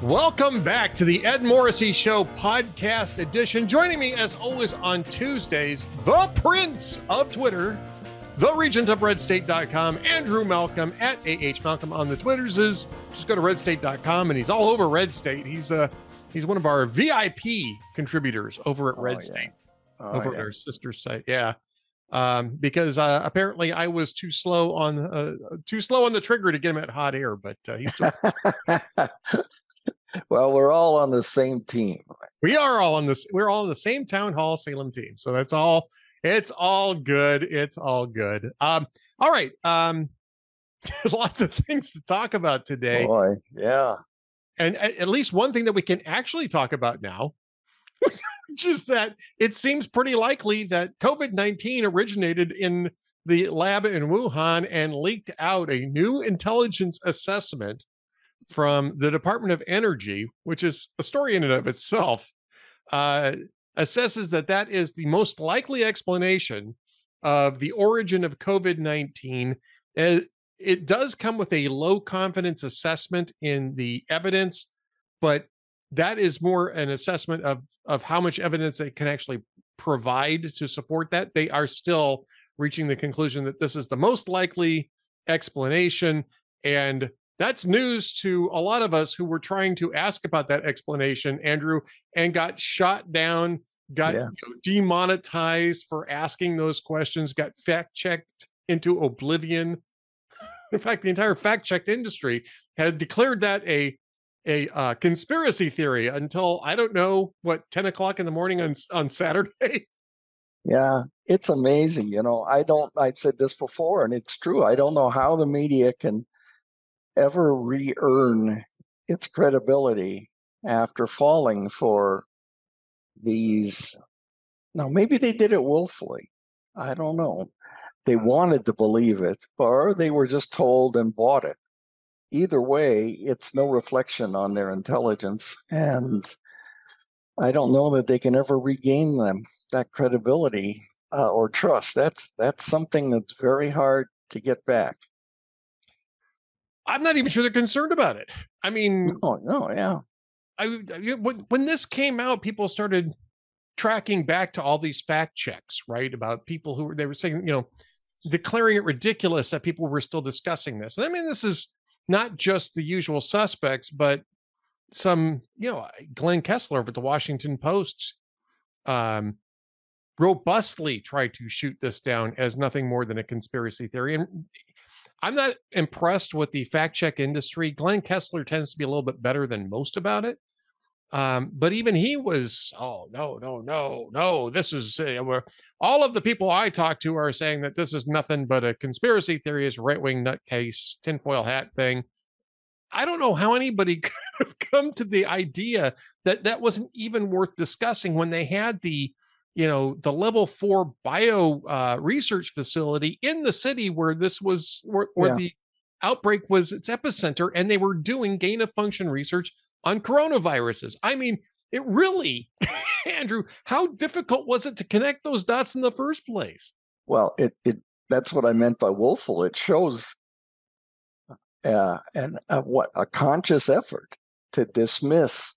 Welcome back to the Ed Morrissey Show podcast edition. Joining me as always on Tuesdays, the Prince of Twitter, the Regent of RedState.com, Andrew Malcolm at AHMalcolm on the Twitters. Just go to RedState.com and he's all over Red State. He's one of our VIP contributors over at Red State, over at our sister site. Yeah. Because apparently I was too slow on the trigger to get him at hot air, but he's still. Well, we're all on the same team. We're all on the same Town Hall Salem team. So that's all. It's all good. It's all good. All right. Lots of things to talk about today. Boy, yeah. And at least one thing that we can actually talk about now, which is that it seems pretty likely that COVID-19 originated in the lab in Wuhan and leaked out a new intelligence assessment from the Department of Energy, which is a story in and of itself, assesses that is the most likely explanation of the origin of COVID-19. It does come with a low confidence assessment in the evidence, but that is more an assessment of how much evidence they can actually provide to support that. They are still reaching the conclusion that this is the most likely explanation, and that's news to a lot of us who were trying to ask about that explanation, Andrew, and got shot down, got demonetized for asking those questions, got fact-checked into oblivion. In fact, the entire fact-checked industry had declared that a conspiracy theory until, I don't know, 10 o'clock in the morning on Saturday? Yeah, it's amazing. I've said this before, and it's true. I don't know how the media can ever re-earn its credibility after falling for these. Now, maybe they did it willfully. I don't know. They wanted to believe it, or they were just told and bought it. Either way, it's no reflection on their intelligence, and I don't know that they can ever regain that credibility or trust. That's something that's very hard to get back. I'm not even sure they're concerned about it. I mean, yeah. When this came out, people started tracking back to all these fact checks, right? About people they were saying, declaring it ridiculous that people were still discussing this. And I mean, this is not just the usual suspects, but some, Glenn Kessler at the Washington Post robustly tried to shoot this down as nothing more than a conspiracy theory. And I'm not impressed with the fact check industry. Glenn Kessler tends to be a little bit better than most about it. But even he was, no. This is all of the people I talk to are saying that this is nothing but a conspiracy theory, is right-wing nutcase, tinfoil hat thing. I don't know how anybody could have come to the idea that wasn't even worth discussing when they had the level 4 bio research facility in the city where this was, where the outbreak was its epicenter, and they were doing gain of function research on coronaviruses. I mean, it really, Andrew, how difficult was it to connect those dots in the first place? Well, that's what I meant by willful. It shows a conscious effort to dismiss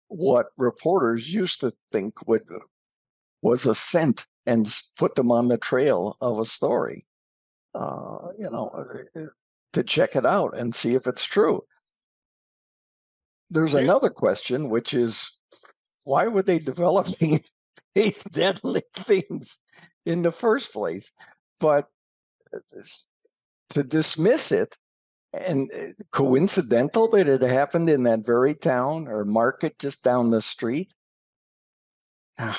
what reporters used to think was a scent and put them on the trail of a story, to check it out and see if it's true. There's another question, which is, why were they developing these deadly things in the first place? But to dismiss it, and coincidental that it happened in that very town or market just down the street, I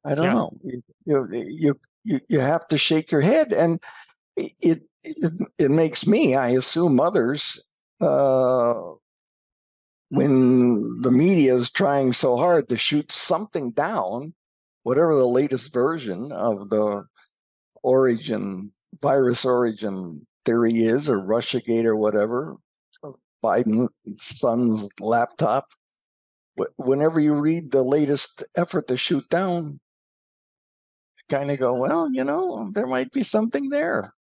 don't know. You have to shake your head, and it makes me, I assume others, when the media is trying so hard to shoot something down, whatever the latest version of the virus origin theory is, or Russiagate or whatever, Biden's son's laptop, whenever you read the latest effort to shoot down, you kind of go, well, there might be something there.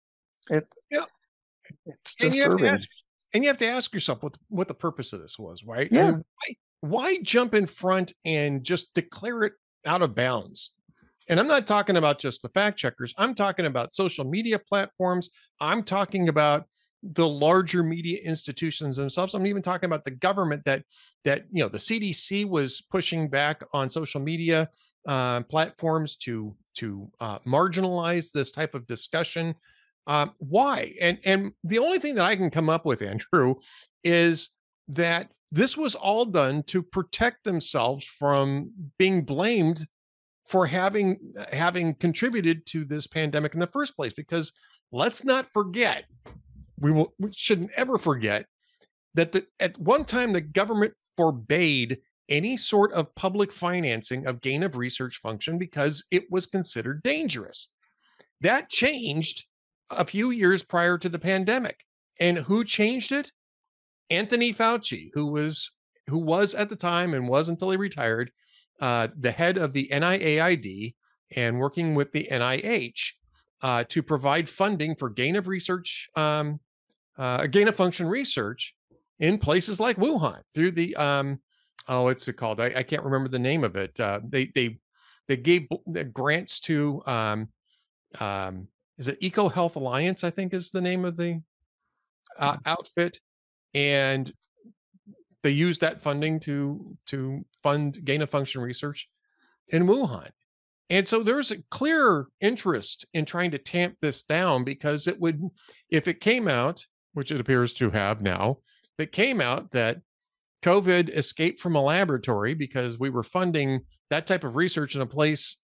It's disturbing. And you have to ask yourself what the purpose of this was, right? I Yeah. mean, why jump in front and just declare it out of bounds? And I'm not talking about just the fact checkers. I'm talking about social media platforms. I'm talking about the larger media institutions themselves. I'm even talking about the government that the CDC was pushing back on social media platforms to marginalize this type of discussion. Why? And the only thing that I can come up with, Andrew, is that this was all done to protect themselves from being blamed for having contributed to this pandemic in the first place. Because let's not forget, we shouldn't ever forget that at one time the government forbade any sort of public financing of gain of research function because it was considered dangerous. That changed a few years prior to the pandemic. And who changed it? Anthony Fauci, who was at the time and was until he retired, the head of the NIAID and working with the NIH to provide funding for gain of research, gain of function research in places like Wuhan through the what's it called? I can't remember the name of it. They gave grants to is it Eco Health Alliance? I think is the name of the outfit, and they used that funding to fund gain of function research in Wuhan. And so there's a clear interest in trying to tamp this down because it would, if it came out, which it appears to have now, if it came out that COVID escaped from a laboratory because we were funding that type of research in a place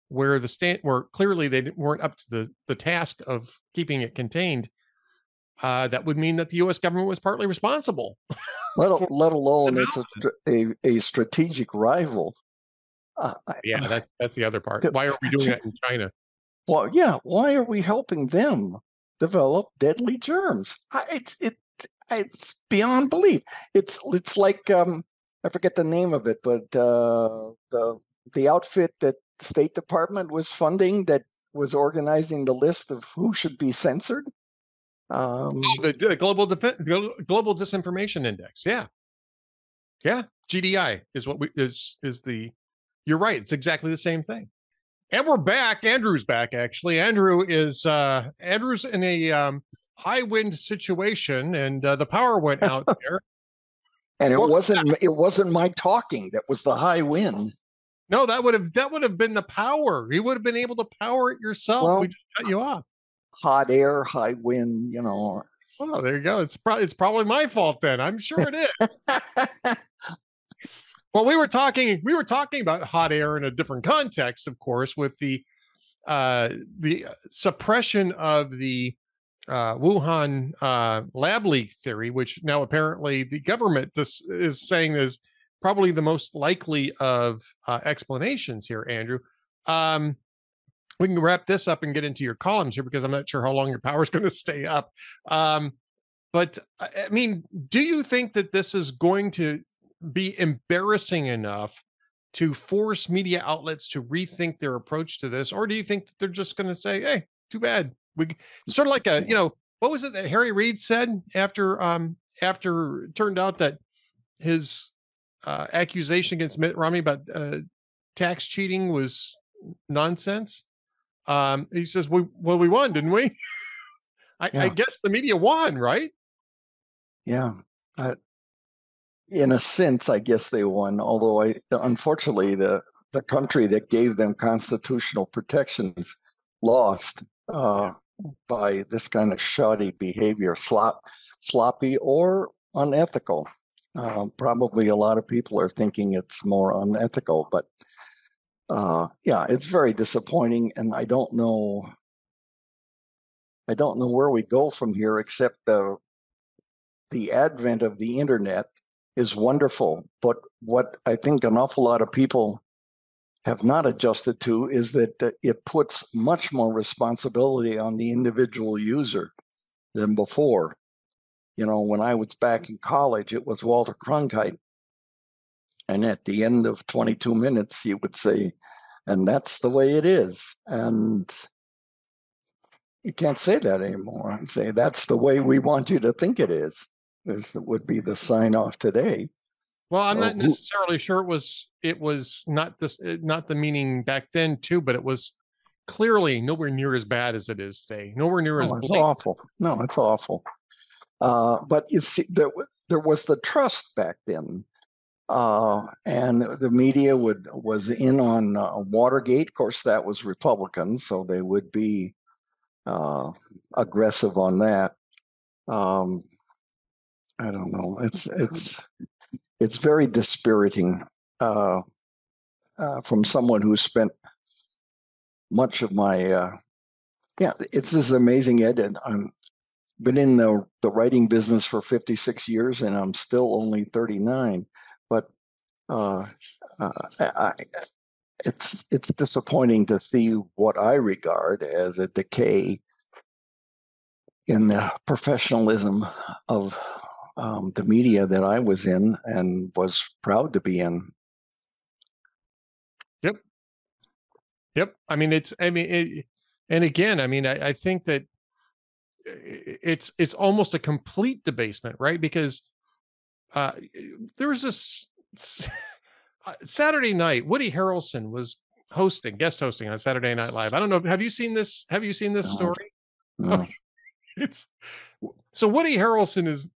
where where clearly they weren't up to the task of keeping it contained, that would mean that the U.S. government was partly responsible. Let alone it's a strategic rival. Yeah, that's the other part. Why are we doing that in China? Well, yeah. Why are we helping them develop deadly germs? It's beyond belief. It's like I forget the name of it, but the outfit that the State Department was funding that was organizing the list of who should be censored. The global disinformation index. Yeah, GDI is what is the. You're right. It's exactly the same thing. And we're back. Andrew's back. Actually, Andrew's in a high wind situation, and the power went out there. And it wasn't my talking that was the high wind. No, that would have been the power. You would have been able to power it yourself. Well, we just cut you off. Hot air, high wind, Oh, there you go. It's probably my fault then. I'm sure it is. Well, we were talking about hot air in a different context, of course, with the suppression of the Wuhan lab leak theory, which now apparently the government is saying is probably the most likely of explanations here, Andrew. We can wrap this up and get into your columns here because I'm not sure how long your power is going to stay up. But I mean, do you think that this is going to be embarrassing enough to force media outlets to rethink their approach to this? Or do you think that they're just going to say, hey, too bad? It's sort of like what was it that Harry Reid said after it turned out that his accusation against Mitt Romney about tax cheating was nonsense? He says, we won, didn't we? I guess the media won, right? Yeah. In a sense, I guess they won, although unfortunately, the country that gave them constitutional protections lost by this kind of shoddy behavior, sloppy or unethical. Probably a lot of people are thinking it's more unethical, but yeah, it's very disappointing, and I don't know where we go from here, except the advent of the internet is wonderful. But what I think an awful lot of people have not adjusted to is that it puts much more responsibility on the individual user than before. When I was back in college, it was Walter Cronkite. And at the end of 22 minutes, he would say, and that's the way it is. And you can't say that anymore. I'd say, that's the way we want you to think it is. would be the sign off today. Well, I'm So not necessarily sure it was not this not the meaning back then too, but it was clearly nowhere near as bad as it is today. Nowhere near as oh, it's blatant. awful. No, it's awful. But you see, there was the trust back then, and the media was in on Watergate. Of course, that was Republicans, so they would be aggressive on that. Um, I don't know. It's very dispiriting from someone who spent much of my yeah. It's just amazing, Ed. And I'm been in the writing business for 56 years, and I'm still only 39. But uh, I, it's disappointing to see what I regard as a decay in the professionalism of the media that I was in and was proud to be in. Yep. Yep. I mean, and again, I mean, I think that it's almost a complete debasement, right? Because uh, there was this Saturday night, Woody Harrelson was guest hosting on Saturday Night Live. I don't know. Have you seen this? Have you seen this story? No. It's so Woody Harrelson is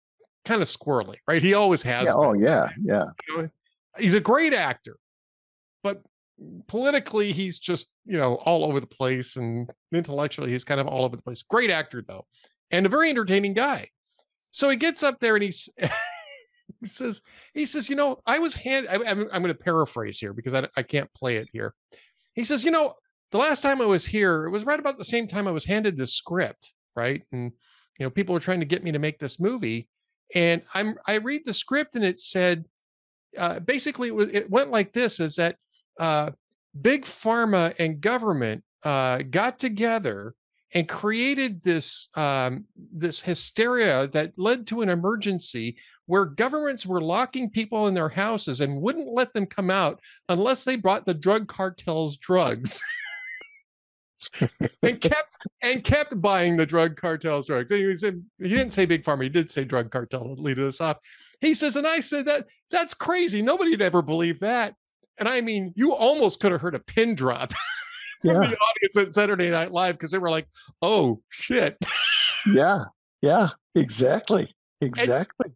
kind of squirrely, right? He always has Yeah. been. Oh, yeah. Yeah. He's a great actor, but politically, he's just, all over the place, and intellectually, he's kind of all over the place. Great actor, though, and a very entertaining guy. So he gets up there and he says, I was I'm going to paraphrase here because I can't play it here. He says, the last time I was here, it was right about the same time I was handed this script, right? And, people were trying to get me to make this movie. And I read the script and it said, basically it went like this, is that big pharma and government got together and created this hysteria that led to an emergency where governments were locking people in their houses and wouldn't let them come out unless they brought the drug cartels drugs. and kept buying the drug cartels drugs. And he didn't say big pharma, he did say drug cartel to lead us off. He says, and I said, that's crazy. Nobody'd ever believe that. And I mean, you almost could have heard a pin drop from the audience at Saturday Night Live, because they were like, oh shit. Yeah. Yeah. Exactly. Exactly.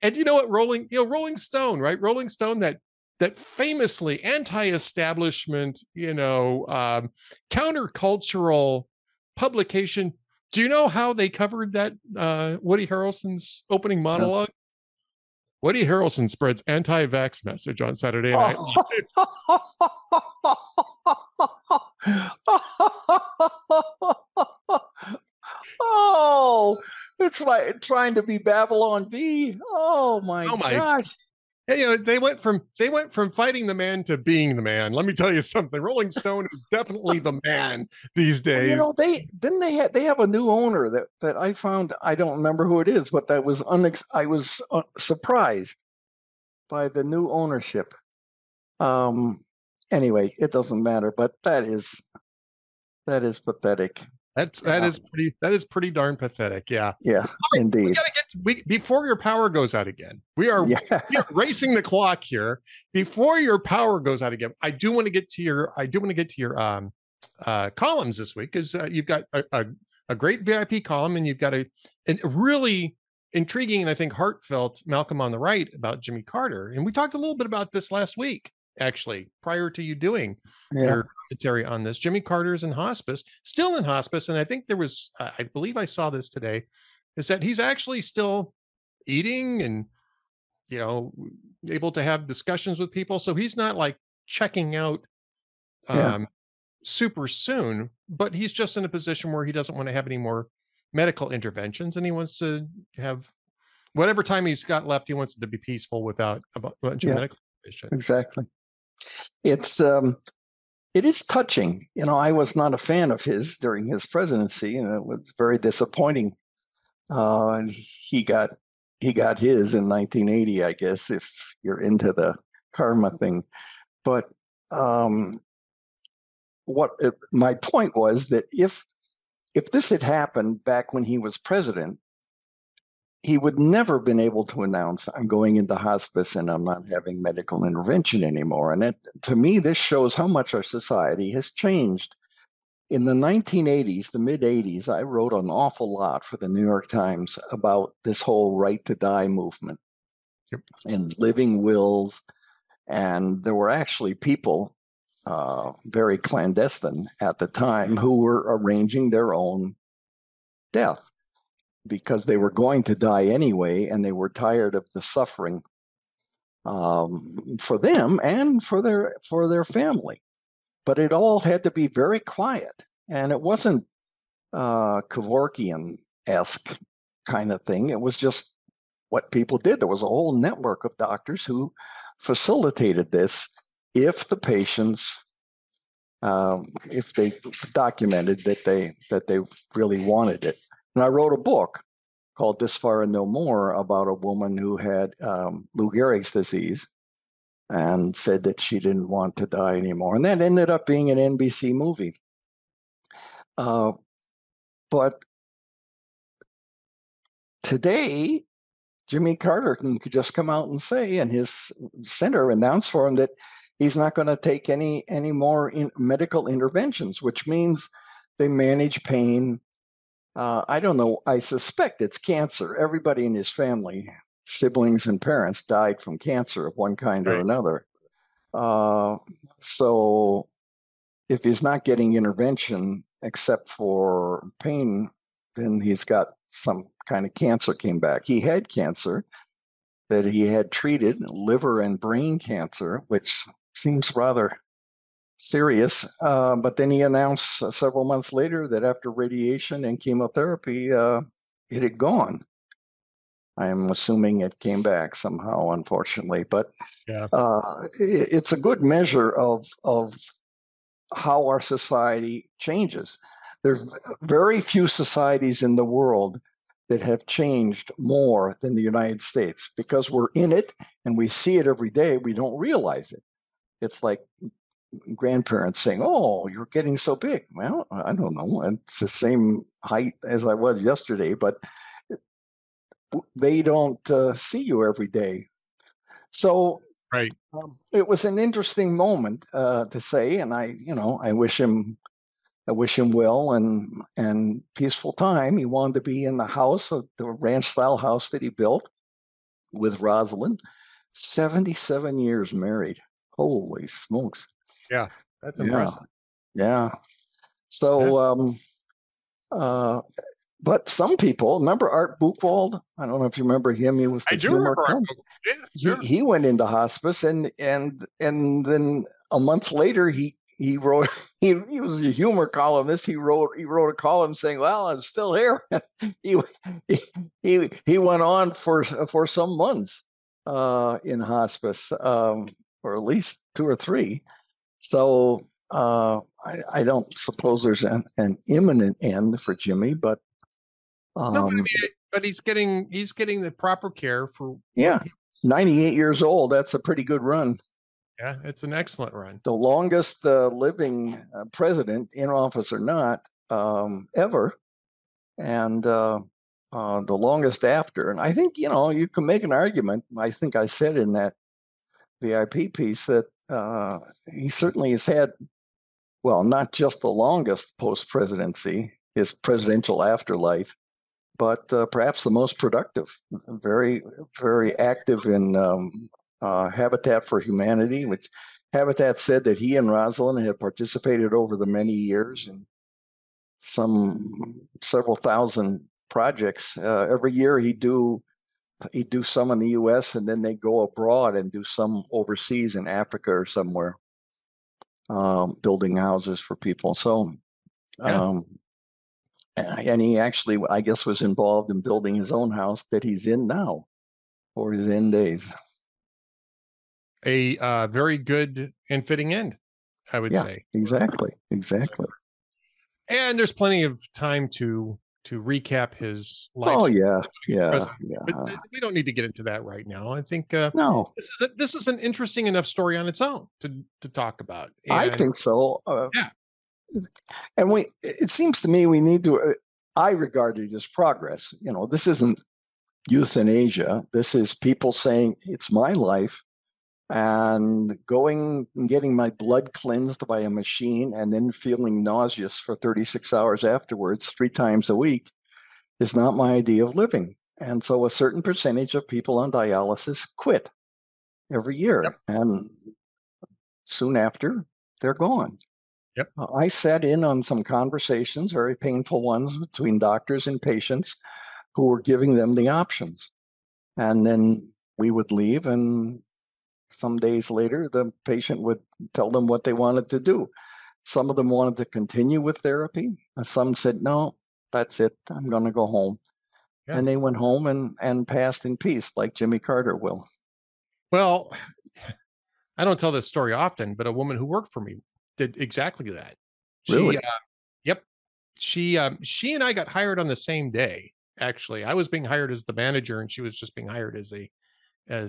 And you know what, Rolling Stone, right? Rolling Stone, that famously anti-establishment, countercultural publication. Do you know how they covered that Woody Harrelson's opening monologue? Woody Harrelson spreads anti-vax message on Saturday night. Oh, it's like trying to be Babylon B. Oh my gosh. Hey, they went from fighting the man to being the man. Let me tell you something. Rolling Stone is definitely the man these days. Well, they have a new owner that I found. I don't remember who it is, but that was I was surprised by the new ownership. Anyway, it doesn't matter, but that is pathetic. That is pretty darn pathetic. Yeah. Yeah, indeed. We gotta before your power goes out again. We are racing the clock here. Before your power goes out again, I do want to get to your columns this week, because you've got a great VIP column, and you've got a really intriguing and I think heartfelt Malcolm on the Right about Jimmy Carter. And we talked a little bit about this last week, actually, prior to you doing your commentary on this. Jimmy Carter's in hospice, still in hospice. And I think there was, I believe I saw this today, is that he's actually still eating and, able to have discussions with people. So he's not like checking out super soon, but he's just in a position where he doesn't want to have any more medical interventions, and he wants to have whatever time he's got left. He wants it to be peaceful without a bunch of medical intervention. Exactly. It is touching. I was not a fan of his during his presidency, and it was very disappointing. He got his in 1980, I guess, if you're into the karma thing. But my point was that if this had happened back when he was president, he would never been able to announce, I'm going into hospice and I'm not having medical intervention anymore. And to me, this shows how much our society has changed. In the 1980s, the mid 80s, I wrote an awful lot for the New York Times about this whole right to die movement. Yep. And living wills. And there were actually people, very clandestine at the time, who were arranging their own death because they were going to die anyway, and they were tired of the suffering for them and for their family. But it all had to be very quiet, and it wasn't Kevorkian-esque kind of thing. It was just what people did. There was a whole network of doctors who facilitated this if the patients, if they documented that they really wanted it. And I wrote a book called This Far and No More about a woman who had Lou Gehrig's disease and said that she didn't want to die anymore. And that ended up being an NBC movie. But today, Jimmy Carter can just come out and say, and his center announced for him that he's not going to take any more medical interventions, which means they manage pain. I don't know. I suspect it's cancer. Everybody in his family, siblings and parents, died from cancer of one kind or another. So if he's not getting intervention except for pain, then he's got some kind of cancer came back. He had cancer that he had treated, liver and brain cancer, which seems rather serious. But then he announced several months later that after radiation and chemotherapy, it had gone. I'm assuming it came back somehow, unfortunately. But it's a good measure of how our society changes. There's very few societies in the world that have changed more than the United States because we're in it and we see it every day. We don't realize it. It's like grandparents saying, "Oh, you're getting so big." Well, I don't know. It's the same height as I was yesterday, but they don't see you every day. So it was an interesting moment to say, and I wish him well and peaceful time. He wanted to be in the house, the ranch style house that he built with Rosalind. 77 years married. Holy smokes! Yeah, that's impressive. Yeah. So, but some people remember Art Buchwald. I don't know if you remember him. He was the humor clown. Yeah, sure. He went into hospice, and then a month later he wrote. He was a humor columnist. He wrote a column saying, "Well, I'm still here." he went on for some months in hospice, or at least 2 or 3. So I don't suppose there's an imminent end for Jimmy, but no, but he's getting the proper care for 98 years old. That's a pretty good run. Yeah, it's an excellent run. The longest living president, in office or not, ever, and the longest after. And I think you can make an argument. I think I said in that VIP piece that he certainly has had, well, not just the longest post-presidency, his presidential afterlife, but perhaps the most productive. Very, very active in Habitat for Humanity, which Habitat said that he and Rosalind had participated over the many years in several thousand projects. Every year he'd do some in the U.S. and then they go abroad and do some overseas in Africa or somewhere, building houses for people. So, and he actually, I guess, was involved in building his own house that he's in now for his end days. A very good and fitting end, I would say. Exactly. And there's plenty of time to recap his life. Oh yeah. But we don't need to get into that right now. I think no. This is an interesting enough story on its own to talk about. And, I think so. And it seems to me we need to. I regard it as progress. This isn't euthanasia. This is people saying it's my life and going and getting my blood cleansed by a machine and then feeling nauseous for 36 hours afterwards, 3 times a week, is not my idea of living. And so a certain percentage of people on dialysis quit every Yep. year. And soon after, they're gone. Yep. I sat in on some conversations, very painful ones, between doctors and patients who were giving them the options. And then we would leave, and some days later, the patient would tell them what they wanted to do. Some of them wanted to continue with therapy. Some said, no, that's it. I'm going to go home. Yeah. And they went home and passed in peace, like Jimmy Carter will. Well, I don't tell this story often, but a woman who worked for me did exactly that. She, Really? yep, she and I got hired on the same day. Actually, I was being hired as the manager, and she was just being hired as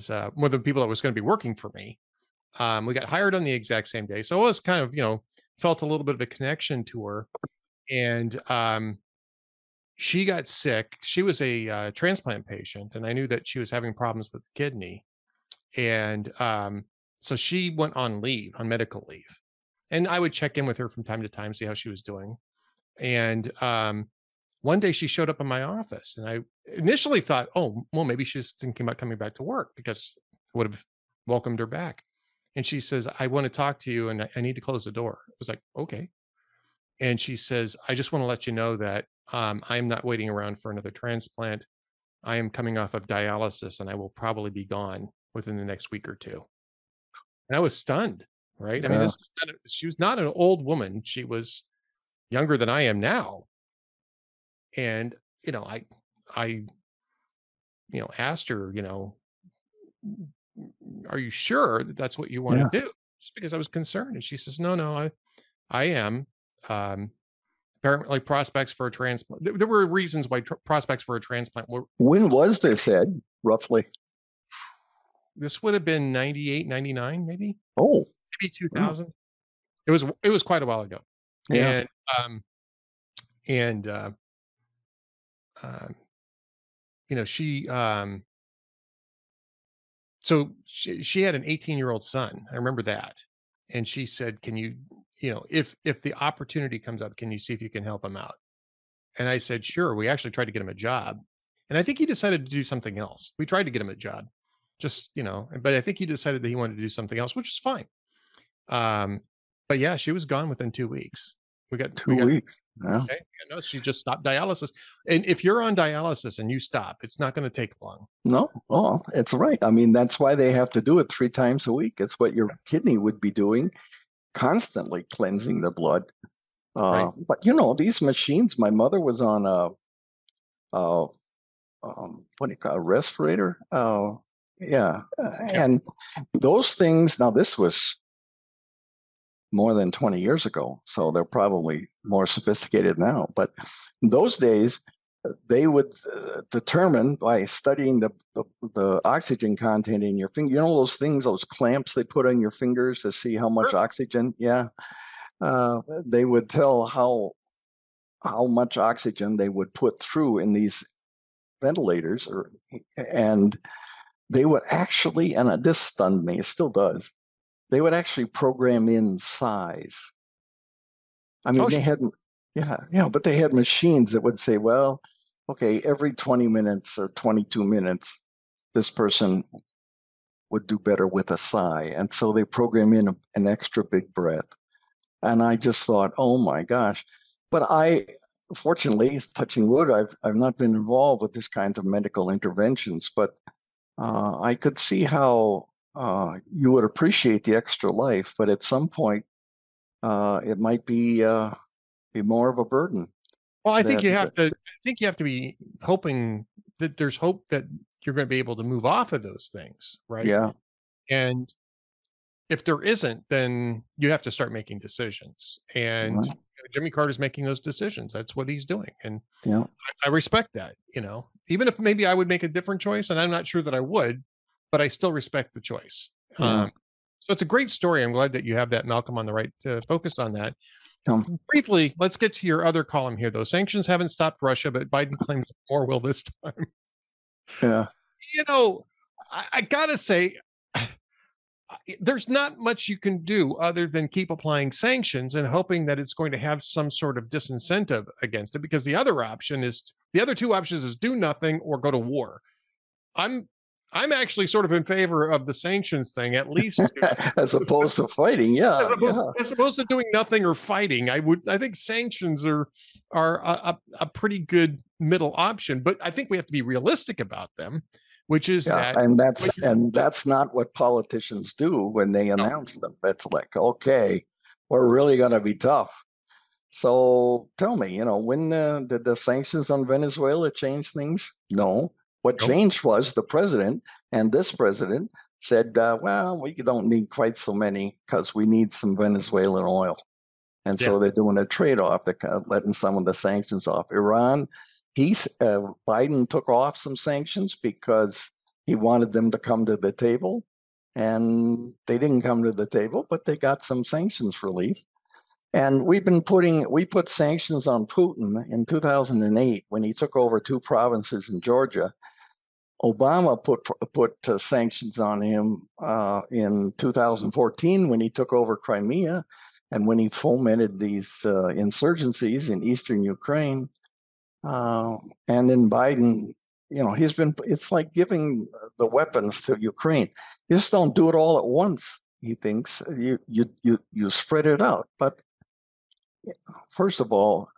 one of the people that was going to be working for me. We got hired on the exact same day, so I was kind of felt a little bit of a connection to her, and she got sick. She was a transplant patient, and I knew that she was having problems with the kidney, and so she went on leave, on medical leave, and I would check in with her from time to time, see how she was doing. And one day she showed up in my office, and I initially thought, oh, well, maybe she's thinking about coming back to work because I would have welcomed her back. And she says, I want to talk to you, and I need to close the door. I was like, okay. And she says, I just want to let you know that I'm not waiting around for another transplant. I am coming off of dialysis, and I will probably be gone within the next week or two. And I was stunned, right? I mean, Yeah. she was not an old woman. She was younger than I am now. And, I, asked her, are you sure that that's what you want Yeah. to do? Just because I was concerned. And she says, no, no, I am. Um, Apparently prospects for a transplant. There were reasons why prospects for a transplant were. When was this, Ed, roughly? This would have been 98, 99, maybe, Oh, maybe oh, 2000. It was quite a while ago. yeah. And, and, um, she, so she had an 18-year-old son. I remember that. And she said, can you, if the opportunity comes up, can you see if you can help him out? And I said, sure. We actually tried to get him a job. And I think he decided to do something else. We tried to get him a job, just, but I think he decided that he wanted to do something else, which is fine. Um, but yeah, she was gone within 2 weeks. We Two got, weeks. Yeah. okay. No, she just stopped dialysis. And if you're on dialysis and you stop, it's not going to take long. No, oh, it's right. I mean, that's why they have to do it 3 times a week. It's what your kidney would be doing, constantly cleansing the blood. Right. But these machines. My mother was on a what do you call it, a respirator? Yeah, Yep. and those things. Now, this was more than 20 years ago, so they're probably more sophisticated now. But in those days, they would determine by studying the oxygen content in your finger. Those things, those clamps they put on your fingers to see how much Sure. oxygen. Yeah, they would tell how much oxygen they would put through in these ventilators, and they would actually, and this stunned me, it still does. They would actually program in size. I mean, Oh, they sure. had, yeah, but they had machines that would say, well, okay, every 20 minutes or 22 minutes, this person would do better with a sigh. And so they program in an extra big breath. And I just thought, oh my gosh. But fortunately, touching wood, I've not been involved with this kind of medical interventions, but I could see how you would appreciate the extra life, but at some point, it might be more of a burden. Well, That, I think you have to be hoping that there's hope that you're going to be able to move off of those things. Right. yeah, And if there isn't, then you have to start making decisions. And well, Jimmy Carter's making those decisions. That's what he's doing. And yeah, I respect that, even if maybe I would make a different choice, and I'm not sure that I would, but I still respect the choice. yeah. So it's a great story. I'm glad that you have that, Malcolm, on the right to focus on that. Um, Briefly, let's get to your other column here, though. Sanctions haven't stopped Russia, but Biden claims more will this time. Yeah. You know, I gotta say, there's not much you can do other than keep applying sanctions and hoping that it's going to have some sort of disincentive against it, because the other two options is do nothing or go to war. I'm actually sort of in favor of the sanctions thing, at least As opposed to fighting. Yeah. Yeah. as opposed to doing nothing or fighting. I think sanctions are a pretty good middle option, but I think we have to be realistic about them, which is Yeah, that and that's not what politicians do when they no, announce them. It's like, okay, we're really going to be tough. So tell me, when did the sanctions on Venezuela change things? No. What no, changed was the president, and this president said, well, we don't need quite so many because we need some Venezuelan oil. And yeah, so they're doing a trade-off. They're kind of letting some of the sanctions off. Iran, Biden took off some sanctions because he wanted them to come to the table, and they didn't come to the table, but they got some sanctions relief. And we put sanctions on Putin in 2008 when he took over two provinces in Georgia. Obama put sanctions on him in 2014 when he took over Crimea, and when he fomented these insurgencies in eastern Ukraine. And then Biden, it's like giving the weapons to Ukraine. You just don't do it all at once. He thinks you spread it out. But first of all,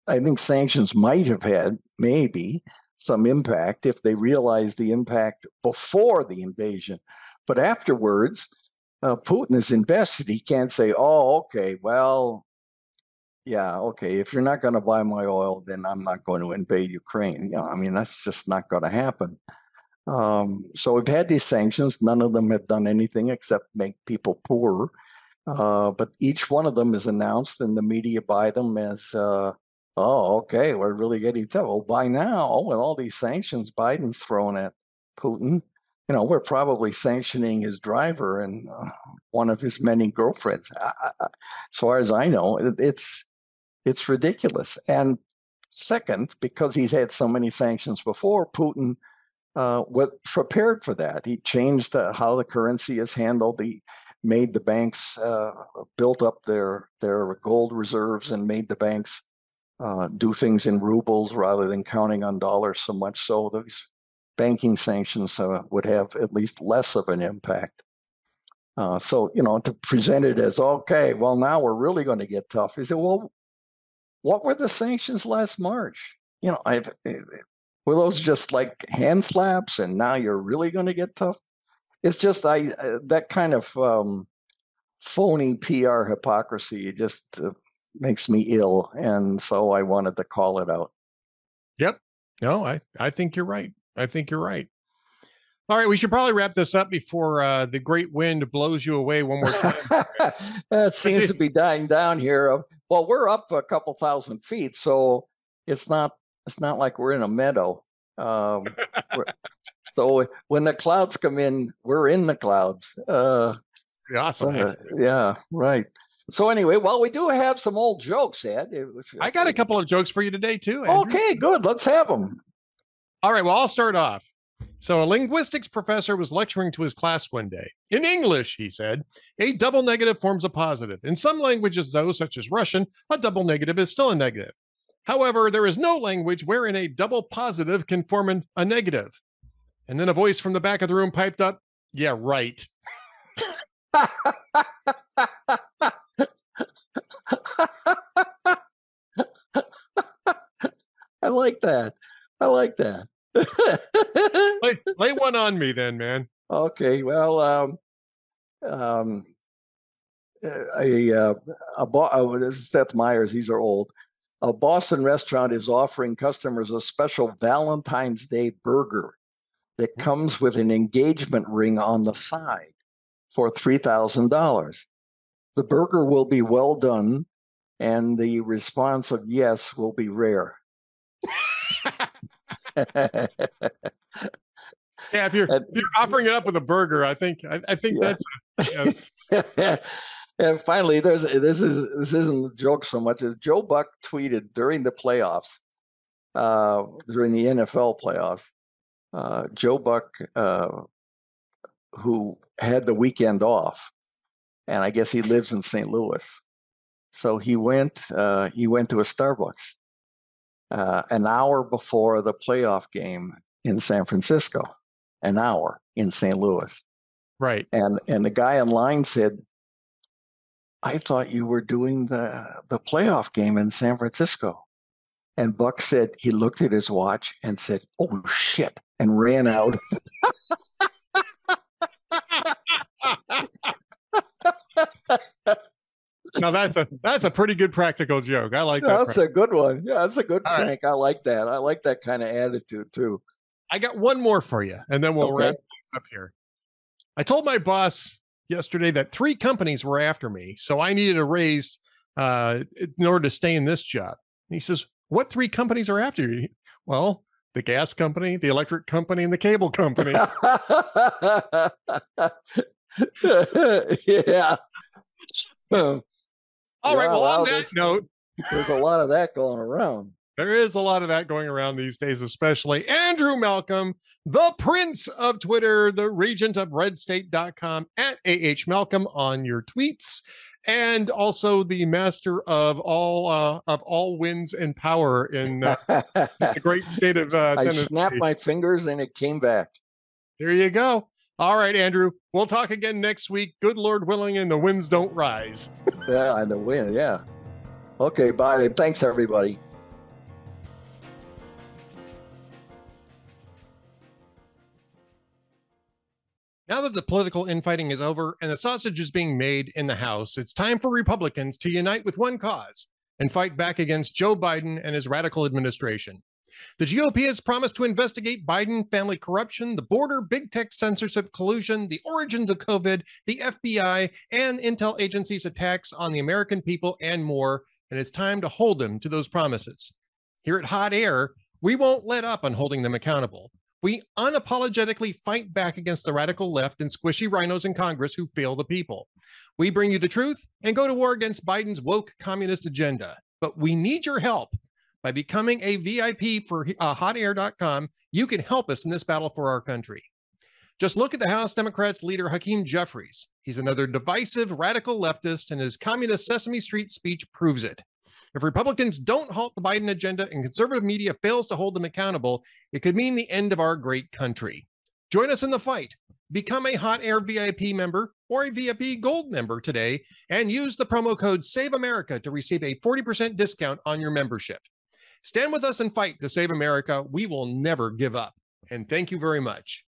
I think sanctions might have had maybe some impact if they realized the impact before the invasion. But afterwards, Putin is invested. He can't say, oh, okay, well, yeah, okay, if you're not going to buy my oil, then I'm not going to invade Ukraine. I mean, that's just not going to happen. So we've had these sanctions. None of them have done anything except make people poorer. But each one of them is announced, and the media buy them as, oh, okay, we're really getting tough. Well, by now, with all these sanctions Biden's thrown at Putin, we're probably sanctioning his driver and one of his many girlfriends. As far as I know, it's ridiculous. And second, because he's had so many sanctions before, Putin was prepared for that. He changed how the currency is handled. He made the banks built up their gold reserves and made the banks do things in rubles rather than counting on dollars so much. So these banking sanctions would have at least less of an impact. So to present it as, okay, well, now we're really going to get tough. He said, well, what were the sanctions last March? Were those just like hand slaps, and now you're really going to get tough? It's just that kind of phony PR hypocrisy just makes me ill, and so I wanted to call it out. yep. No, I think you're right. I think you're right. All right, we should probably wrap this up before the great wind blows you away one more time. It seems to be dying down here. Well, we're up a couple thousand feet, so it's not like we're in a meadow. Um, so when the clouds come in, we're in the clouds. Awesome. Yeah, right. So anyway, well, we do have some old jokes, Ed. I got a couple of jokes for you today, too, Andrew. Okay, good. Let's have them. All right, well, I'll start off. So, a linguistics professor was lecturing to his class one day. In English, he said, a double negative forms a positive. In some languages, though, such as Russian, a double negative is still a negative. However, there is no language wherein a double positive can form a negative. And then a voice from the back of the room piped up, yeah, right. I like that. I like that. lay one on me then, man. Okay, well, this is Seth Meyers. These are old. A Boston restaurant is offering customers a special Valentine's Day burger that comes with an engagement ring on the side for $3,000. The burger will be well done, and the response of yes will be rare. Yeah, if you're offering it up with a burger, I think Yeah. that's. And finally, this isn't a joke so much as Joe Buck tweeted during the playoffs, during the NFL playoffs. Joe Buck, who had the weekend off, and I guess he lives in St. Louis. So he went to a Starbucks an hour before the playoff game in San Francisco, an hour in St. Louis. Right. And the guy in line said, I thought you were doing the playoff game in San Francisco. And Buck said he looked at his watch and said, oh, shit, and ran out. Now that's a pretty good practical joke. I like that. That's a good one. Yeah, that's a good All prank. Right. I like that. I like that kind of attitude too. I got one more for you, and then we'll wrap things up here. I told my boss yesterday that 3 companies were after me, so I needed a raise in order to stay in this job. And he says, what 3 companies are after you? Well, the gas company, the electric company, and the cable company. Yeah. All right. Well, on that note, there's a lot of that going around. There is a lot of that going around these days, especially Andrew Malcolm, the prince of Twitter, the regent of redstate.com, at @AHMalcolm on your tweets, and also the master of all wins and power in the great state of Tennessee. I snapped my fingers and it came back. There you go. All right, Andrew. We'll talk again next week. Good Lord willing, and the winds don't rise. Yeah, and the wind, yeah. Okay, bye. Thanks, everybody. Now that the political infighting is over and the sausage is being made in the House, it's time for Republicans to unite with one cause and fight back against Joe Biden and his radical administration. The GOP has promised to investigate Biden family corruption, the border, big tech censorship collusion, the origins of COVID, the FBI, and intel agencies' attacks on the American people, and more. And it's time to hold them to those promises. Here at Hot Air, we won't let up on holding them accountable. We unapologetically fight back against the radical left and squishy rhinos in Congress who fail the people. We bring you the truth and go to war against Biden's woke communist agenda. But we need your help. By becoming a VIP for hotair.com, you can help us in this battle for our country. Just look at the House Democrats leader Hakeem Jeffries. He's another divisive radical leftist, and his communist Sesame Street speech proves it. If Republicans don't halt the Biden agenda and conservative media fails to hold them accountable, it could mean the end of our great country. Join us in the fight. Become a Hot Air VIP member or a VIP Gold member today and use the promo code SAVEAMERICA to receive a 40% discount on your membership. Stand with us and fight to save America. We will never give up. And thank you very much.